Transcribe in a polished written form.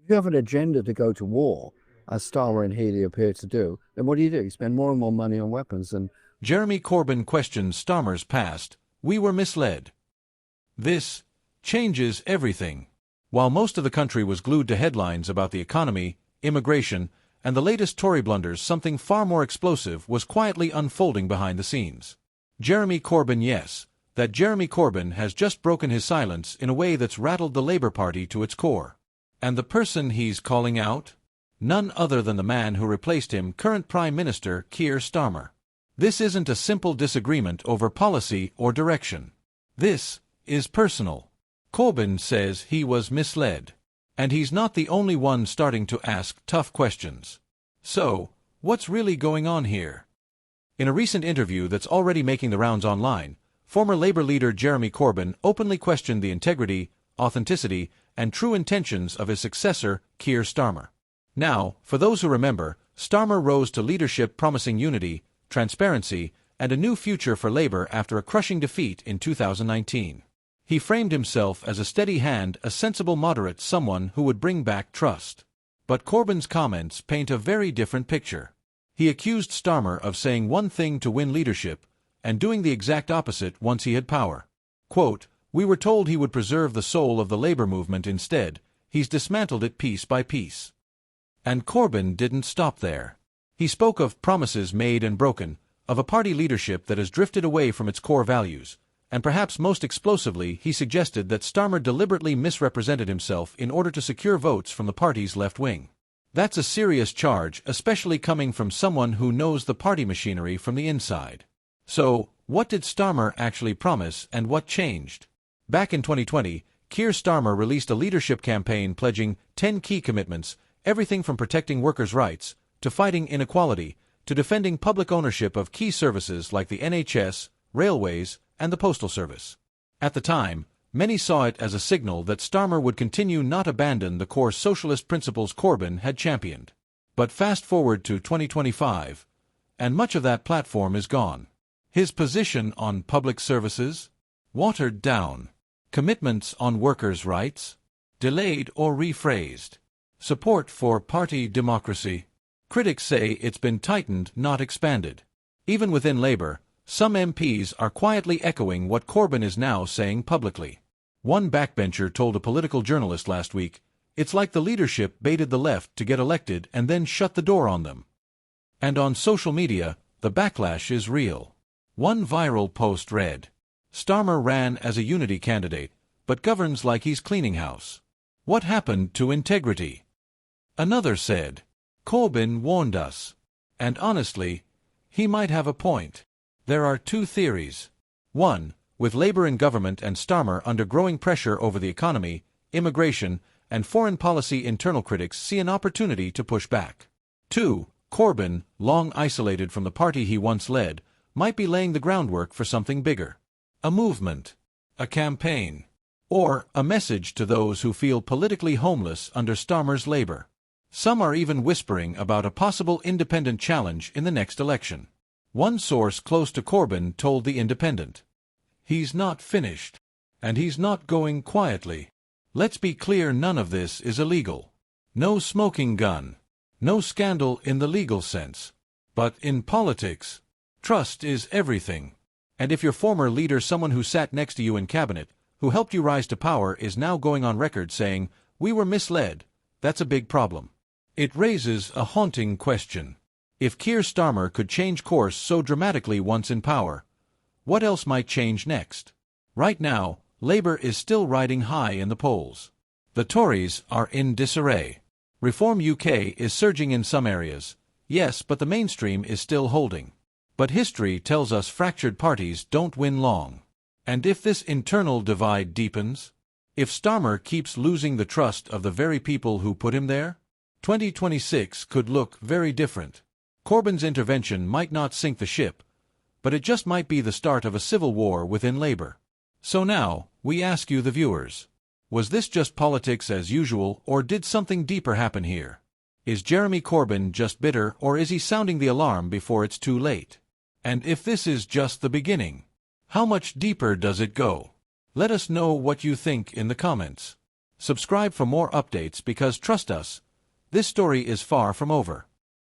If you have an agenda to go to war, as Starmer and Healey appear to do, then what do? You spend more and more money on weapons. And Jeremy Corbyn questions Starmer's past. We were misled. This changes everything. While most of the country was glued to headlines about the economy, immigration, and the latest Tory blunders, something far more explosive was quietly unfolding behind the scenes. Jeremy Corbyn, yes, that Jeremy Corbyn has just broken his silence in a way that's rattled the Labour Party to its core. And the person he's calling out? None other than the man who replaced him, current Prime Minister Keir Starmer. This isn't a simple disagreement over policy or direction. This is personal. Corbyn says he was misled. And he's not the only one starting to ask tough questions. So, what's really going on here? In a recent interview that's already making the rounds online, former Labour leader Jeremy Corbyn openly questioned the integrity, authenticity, and true intentions of his successor, Keir Starmer. Now, for those who remember, Starmer rose to leadership promising unity, transparency, and a new future for Labour after a crushing defeat in 2019. He framed himself as a steady hand, a sensible moderate, someone who would bring back trust. But Corbyn's comments paint a very different picture. He accused Starmer of saying one thing to win leadership and doing the exact opposite once he had power. Quote, "We were told he would preserve the soul of the Labour movement. Instead, he's dismantled it piece by piece." And Corbyn didn't stop there. He spoke of promises made and broken, of a party leadership that has drifted away from its core values, and perhaps most explosively, he suggested that Starmer deliberately misrepresented himself in order to secure votes from the party's left wing. That's a serious charge, especially coming from someone who knows the party machinery from the inside. So, what did Starmer actually promise and what changed? Back in 2020, Keir Starmer released a leadership campaign pledging 10 key commitments, everything from protecting workers' rights, to fighting inequality, to defending public ownership of key services like the NHS, railways, and the postal service. At the time, many saw it as a signal that Starmer would continue, not abandon, the core socialist principles Corbyn had championed. But fast forward to 2025, and much of that platform is gone. His position on public services? Watered down. Commitments on workers' rights? Delayed or rephrased. Support for party democracy? Critics say it's been tightened, not expanded. Even within Labour, some MPs are quietly echoing what Corbyn is now saying publicly. One backbencher told a political journalist last week, "It's like the leadership baited the left to get elected and then shut the door on them." And on social media, the backlash is real. One viral post read, "Starmer ran as a unity candidate, but governs like he's cleaning house. What happened to integrity?" Another said, "Corbyn warned us." And honestly, he might have a point. There are two theories. One, with Labour in government and Starmer under growing pressure over the economy, immigration, and foreign policy, internal critics see an opportunity to push back. Two, Corbyn, long isolated from the party he once led, might be laying the groundwork for something bigger. A movement, a campaign, or a message to those who feel politically homeless under Starmer's Labour. Some are even whispering about a possible independent challenge in the next election. One source close to Corbyn told The Independent, "He's not finished, and he's not going quietly. Let's be clear, none of this is illegal. No smoking gun. No scandal in the legal sense. But in politics, trust is everything. And if your former leader, someone who sat next to you in cabinet, who helped you rise to power, is now going on record saying, 'We were misled,' that's a big problem." It raises a haunting question. If Keir Starmer could change course so dramatically once in power, what else might change next? Right now, Labour is still riding high in the polls. The Tories are in disarray. Reform UK is surging in some areas, yes, but the mainstream is still holding. But history tells us fractured parties don't win long. And if this internal divide deepens, if Starmer keeps losing the trust of the very people who put him there, 2026 could look very different. Corbyn's intervention might not sink the ship, but it just might be the start of a civil war within Labour. So now, we ask you, the viewers, was this just politics as usual, or did something deeper happen here? Is Jeremy Corbyn just bitter, or is he sounding the alarm before it's too late? And if this is just the beginning, how much deeper does it go? Let us know what you think in the comments. Subscribe for more updates because trust us, this story is far from over.